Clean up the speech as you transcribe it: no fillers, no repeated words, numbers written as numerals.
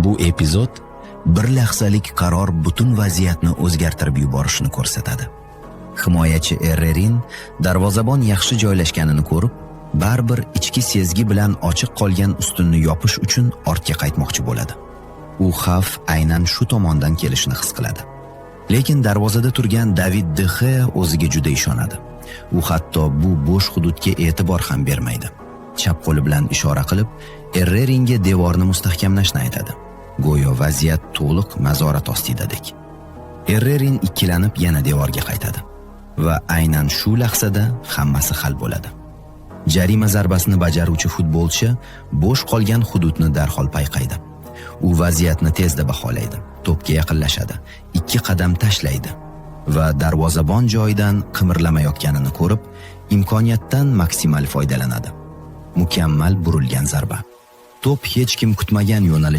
Bu epizod bir lahzalik qaror butun vaziyatni o'zgartirib yuborishini ko'rsatadi. Himoyachi Herrerin darvozabon yaxshi joylashganini ko'rib, baribir ichki sezgi bilan ochiq qolgan ustunni yopish uchun ortga qaytmoqchi bo'ladi. U xavf aynan shu tomondan kelishini his qiladi. Lekin darvozada turgan David De Gea o'ziga juda ishonadi. U hatto bu bo'sh hududga e'tibor ham bermaydi. Chap qo'li bilan ishora qilib, Herreringa devorni mustahkamlashni aytadi. Go'yo vaziyat to'liq nazorat ostidadek. Herrerin ikkilanib yana devorga qaytadi va aynan shu lahzada hammasi hal bo'ladi. Jarima zarbasini bajaruvchi futbolchi bo'sh qolgan hududni darhol payqaydi. U vaziyatni tezda baholaydi, to'pga yaqinlashadi, 2 qadam tashlaydi va darvozabon joyidan qimirlamayotganini ko'rib, imkoniyatdan maksimal foydalanadi. Mukammal burilgan zarba. To'p hech kim kutmagan yo'nalishda